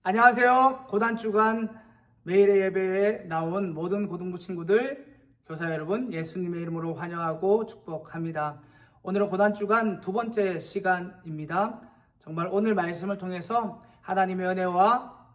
안녕하세요. 고단주간 매일의 예배에 나온 모든 고등부 친구들, 교사 여러분, 예수님의 이름으로 환영하고 축복합니다. 오늘은 고단주간 두 번째 시간입니다. 정말 오늘 말씀을 통해서 하나님의 은혜와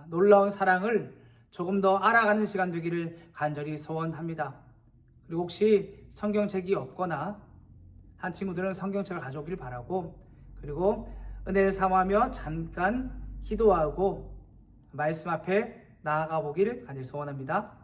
놀라운 사랑을 조금 더 알아가는 시간 되기를 간절히 소원합니다. 그리고 혹시 성경책이 없거나 한 친구들은 성경책을 가져오길 바라고, 그리고 은혜를 사모하며 잠깐 기도하고 말씀 앞에 나아가 보기를 간절히 소원합니다.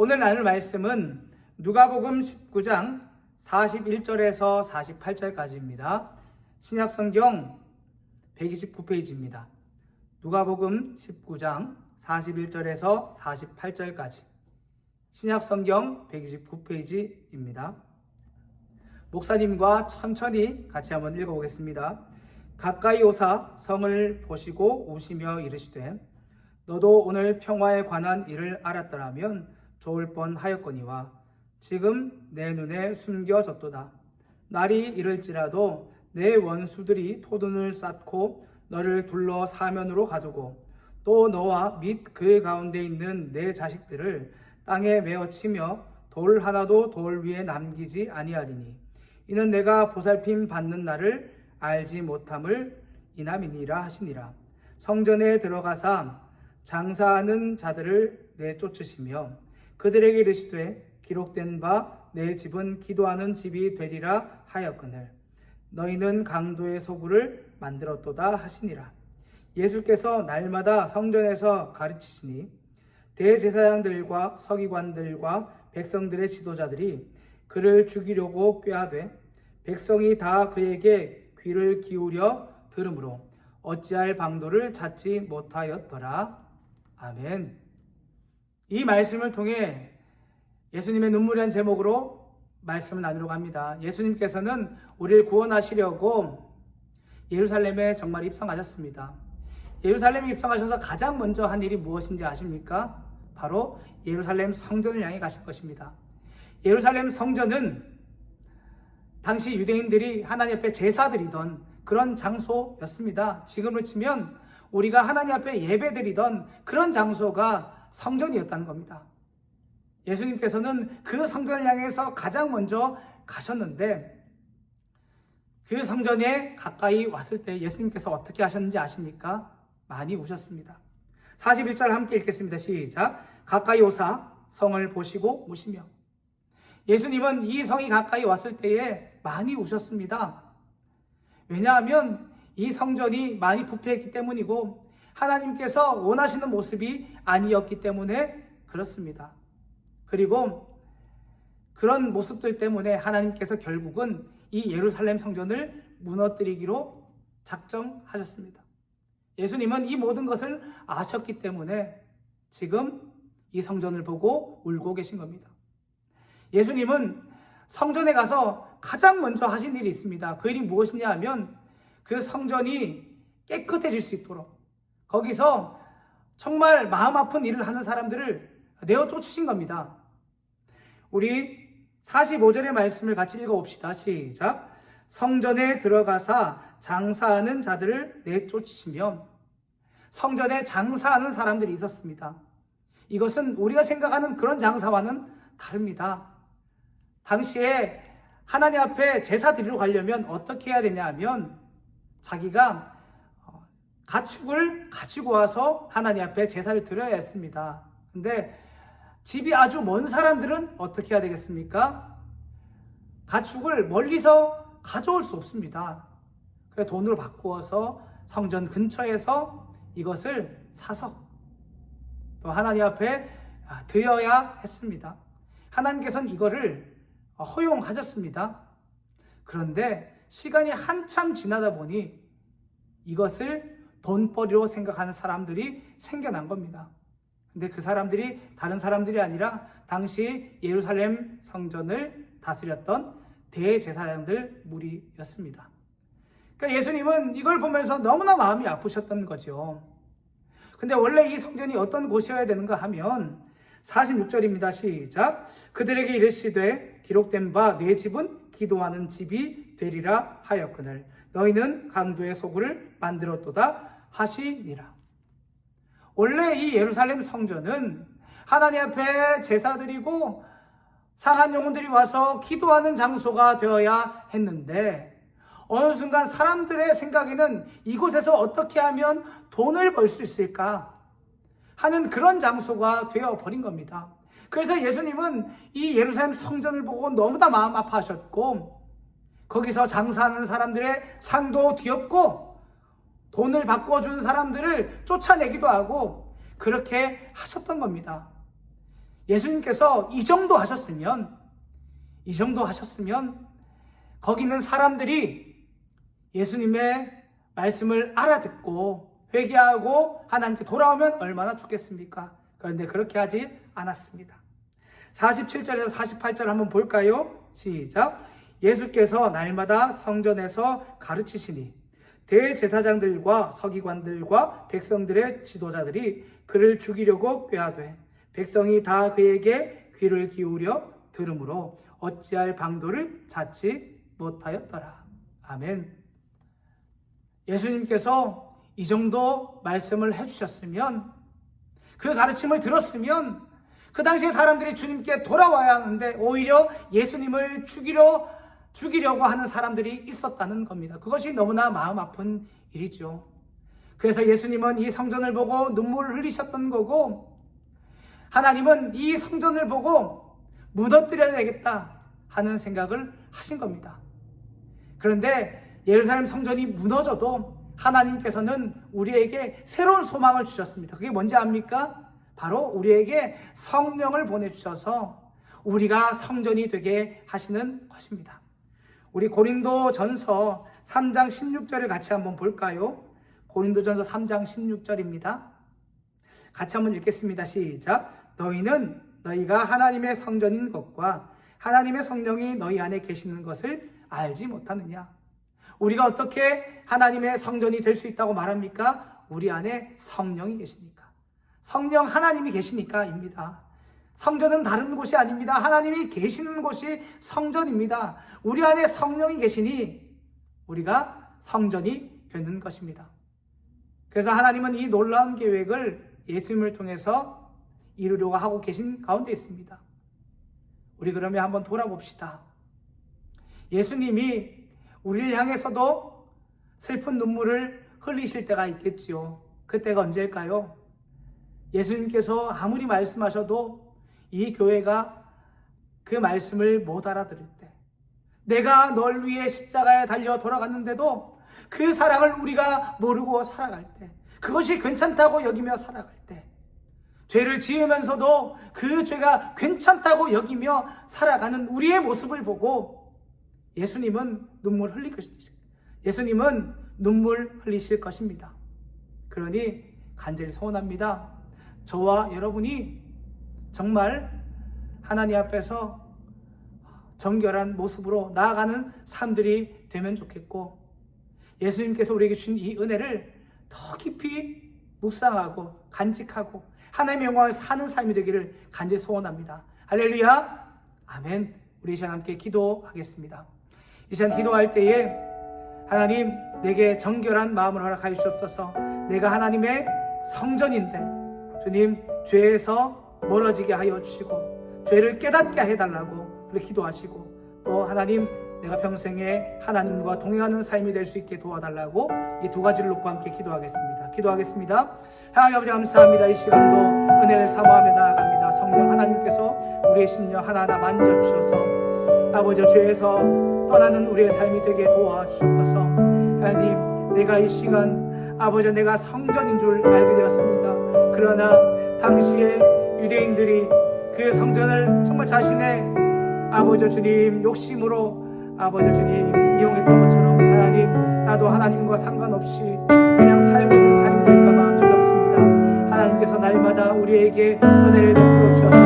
오늘 나눌 말씀은 누가복음 19장 41절에서 48절까지입니다. 신약성경 129페이지입니다. 누가복음 19장 41절에서 48절까지 신약성경 129페이지입니다. 목사님과 천천히 같이 한번 읽어보겠습니다. 가까이 오사 성을 보시고 우시며 이르시되 너도 오늘 평화에 관한 일을 알았더라면 좋을 뻔하였거니와 지금 내 눈에 숨겨졌도다. 날이 이를지라도 내 원수들이 토둔을 쌓고 너를 둘러 사면으로 가두고 또 너와 및 그 가운데 있는 내 자식들을 땅에 메어치며 돌 하나도 돌 위에 남기지 아니하리니 이는 내가 보살핌 받는 날을 알지 못함을 인함이니라 하시니라. 성전에 들어가사 장사하는 자들을 내쫓으시며 그들에게 이르시되 기록된 바 내 집은 기도하는 집이 되리라 하였거늘 너희는 강도의 소굴을 만들었도다 하시니라. 예수께서 날마다 성전에서 가르치시니 대제사장들과 서기관들과 백성들의 지도자들이 그를 죽이려고 꾀하되 백성이 다 그에게 귀를 기울여 들으므로 어찌할 방도를 찾지 못하였더라. 아멘. 이 말씀을 통해 예수님의 눈물이란 제목으로 말씀을 나누려고 합니다. 예수님께서는 우리를 구원하시려고 예루살렘에 정말 입성하셨습니다. 예루살렘에 입성하셔서 가장 먼저 한 일이 무엇인지 아십니까? 바로 예루살렘 성전을 향해 가신 것입니다. 예루살렘 성전은 당시 유대인들이 하나님 앞에 제사드리던 그런 장소였습니다. 지금으로 치면 우리가 하나님 앞에 예배드리던 그런 장소가 성전이었다는 겁니다. 예수님께서는 그 성전을 향해서 가장 먼저 가셨는데 그 성전에 가까이 왔을 때 예수님께서 어떻게 하셨는지 아십니까? 많이 우셨습니다. 41절 함께 읽겠습니다. 시작. 가까이 오사 성을 보시고 우시며. 예수님은 이 성이 가까이 왔을 때에 많이 우셨습니다. 왜냐하면 이 성전이 많이 부패했기 때문이고 하나님께서 원하시는 모습이 아니었기 때문에 그렇습니다. 그리고 그런 모습들 때문에 하나님께서 결국은 이 예루살렘 성전을 무너뜨리기로 작정하셨습니다. 예수님은 이 모든 것을 아셨기 때문에 지금 이 성전을 보고 울고 계신 겁니다. 예수님은 성전에 가서 가장 먼저 하신 일이 있습니다. 그 일이 무엇이냐 하면 그 성전이 깨끗해질 수 있도록 거기서 정말 마음 아픈 일을 하는 사람들을 내어 쫓으신 겁니다. 우리 45절의 말씀을 같이 읽어봅시다. 시작. 성전에 들어가사 장사하는 자들을 내쫓으시며 성전에 장사하는 사람들이 있었습니다. 이것은 우리가 생각하는 그런 장사와는 다릅니다. 당시에 하나님 앞에 제사 드리러 가려면 어떻게 해야 되냐 하면 자기가 가축을 가지고 와서 하나님 앞에 제사를 드려야 했습니다. 근데 집이 아주 먼 사람들은 어떻게 해야 되겠습니까? 가축을 멀리서 가져올 수 없습니다. 그래서 돈으로 바꾸어서 성전 근처에서 이것을 사서 또 하나님 앞에 드려야 했습니다. 하나님께서는 이거를 허용하셨습니다. 그런데 시간이 한참 지나다 보니 이것을 돈벌이로 생각하는 사람들이 생겨난 겁니다. 근데 그 사람들이 다른 사람들이 아니라 당시 예루살렘 성전을 다스렸던 대제사장들 무리였습니다. 그러니까 예수님은 이걸 보면서 너무나 마음이 아프셨던 거죠. 근데 원래 이 성전이 어떤 곳이어야 되는가 하면 46절입니다. 시작. 그들에게 이르시되 기록된 바 내 집은 기도하는 집이 되리라 하였거늘 너희는 강도의 소굴을 만들었도다 하시니라. 원래 이 예루살렘 성전은 하나님 앞에 제사 드리고 상한 영혼들이 와서 기도하는 장소가 되어야 했는데 어느 순간 사람들의 생각에는 이곳에서 어떻게 하면 돈을 벌 수 있을까 하는 그런 장소가 되어버린 겁니다. 그래서 예수님은 이 예루살렘 성전을 보고 너무나 마음 아파하셨고 거기서 장사하는 사람들의 상도 뒤엎고 돈을 바꿔준 사람들을 쫓아내기도 하고 그렇게 하셨던 겁니다. 예수님께서 이 정도 하셨으면 거기 있는 사람들이 예수님의 말씀을 알아듣고 회개하고 하나님께 돌아오면 얼마나 좋겠습니까? 그런데 그렇게 하지 않았습니다. 47절에서 48절 한번 볼까요? 시작. 예수께서 날마다 성전에서 가르치시니 대제사장들과 서기관들과 백성들의 지도자들이 그를 죽이려고 꾀하되 백성이 다 그에게 귀를 기울여 들으므로 어찌할 방도를 찾지 못하였더라. 아멘. 예수님께서 이 정도 말씀을 해주셨으면 그 가르침을 들었으면 그 당시에 사람들이 주님께 돌아와야 하는데 오히려 예수님을 죽이려고 하는 사람들이 있었다는 겁니다. 그것이 너무나 마음 아픈 일이죠. 그래서 예수님은 이 성전을 보고 눈물을 흘리셨던 거고 하나님은 이 성전을 보고 무너뜨려야 되겠다 하는 생각을 하신 겁니다. 그런데 예루살렘 성전이 무너져도 하나님께서는 우리에게 새로운 소망을 주셨습니다. 그게 뭔지 압니까? 바로 우리에게 성령을 보내주셔서 우리가 성전이 되게 하시는 것입니다. 우리 고린도전서 3장 16절을 같이 한번 볼까요? 고린도전서 3장 16절입니다. 같이 한번 읽겠습니다. 시작. 너희는 너희가 하나님의 성전인 것과 하나님의 성령이 너희 안에 계시는 것을 알지 못하느냐? 우리가 어떻게 하나님의 성전이 될 수 있다고 말합니까? 우리 안에 성령이 계시니까. 성령 하나님이 계시니까입니다. 성전은 다른 곳이 아닙니다. 하나님이 계시는 곳이 성전입니다. 우리 안에 성령이 계시니 우리가 성전이 되는 것입니다. 그래서 하나님은 이 놀라운 계획을 예수님을 통해서 이루려고 하고 계신 가운데 있습니다. 우리 그러면 한번 돌아봅시다. 예수님이 우리를 향해서도 슬픈 눈물을 흘리실 때가 있겠지요. 그때가 언제일까요? 예수님께서 아무리 말씀하셔도 이 교회가 그 말씀을 못 알아들을 때, 내가 널 위해 십자가에 달려 돌아갔는데도 그 사랑을 우리가 모르고 살아갈 때, 그것이 괜찮다고 여기며 살아갈 때, 죄를 지으면서도 그 죄가 괜찮다고 여기며 살아가는 우리의 모습을 보고 예수님은 눈물 흘리실 것입니다. 그러니 간절히 소원합니다. 저와 여러분이 정말 하나님 앞에서 정결한 모습으로 나아가는 삶들이 되면 좋겠고 예수님께서 우리에게 주신 이 은혜를 더 깊이 묵상하고 간직하고 하나님의 영광을 사는 삶이 되기를 간절히 소원합니다. 할렐루야. 아멘. 우리 이 시간 함께 기도하겠습니다. 이 시간 기도할 때에 하나님 내게 정결한 마음을 허락하여 주옵소서. 내가 하나님의 성전인데 주님 죄에서 멀어지게 하여 주시고 죄를 깨닫게 해달라고 그렇게 기도하시고, 또 하나님 내가 평생에 하나님과 동행하는 삶이 될 수 있게 도와달라고 이 두 가지를 놓고 함께 기도하겠습니다. 하나님 아버지 감사합니다. 이 시간도 은혜를 사모하며 나아갑니다. 성령 하나님께서 우리의 심령 하나하나 만져주셔서 아버지 죄에서 떠나는 우리의 삶이 되게 도와주셔서, 하나님 내가 이 시간 아버지 내가 성전인 줄 알게 되었습니다. 그러나 당시에 유대인들이 그 성전을 정말 자신의 아버지 주님 욕심으로 아버지 주님 이용했던 것처럼, 하나님 나도 하나님과 상관없이 그냥 살고 있는 삶이 될까봐 두렵습니다. 하나님께서 날마다 우리에게 은혜를 베풀어 주셔서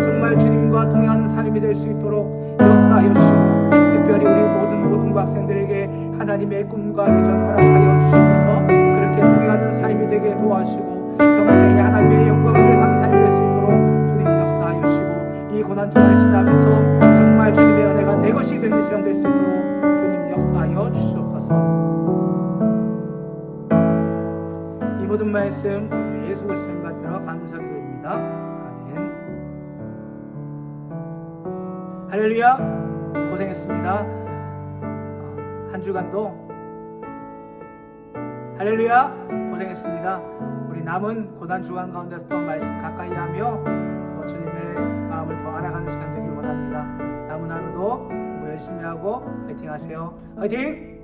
정말 주님과 동행하는 삶이 될 수 있도록 역사하여 주시고, 특별히 우리 모든 고등부 학생들에게 하나님의 꿈과 비전 허락하여 주셔서 그렇게 동행하는 삶이 되게 도와주시고, 평생에 하나님의 영광을 회상하는 삶이 될 수 있도록 주님 역사하여 주시고, 이 고난 주간을 지나면서 정말 주님의 은혜가 내 것이 되는 시간 될 수 있도록 주님 역사하여 주시옵소서. 이 모든 말씀 우리 예수 그리스도를 받들어 감사기도입니다. 아멘. 할렐루야. 고생했습니다. 한 주간도 할렐루야 고생했습니다. 우리 남은 고난 주간 가운데서 또 말씀 가까이 하며 또 주님의 마음을 더 알아가는 시간 되길 원합니다. 남은 하루도 공부 열심히 하고 화이팅 하세요. 화이팅!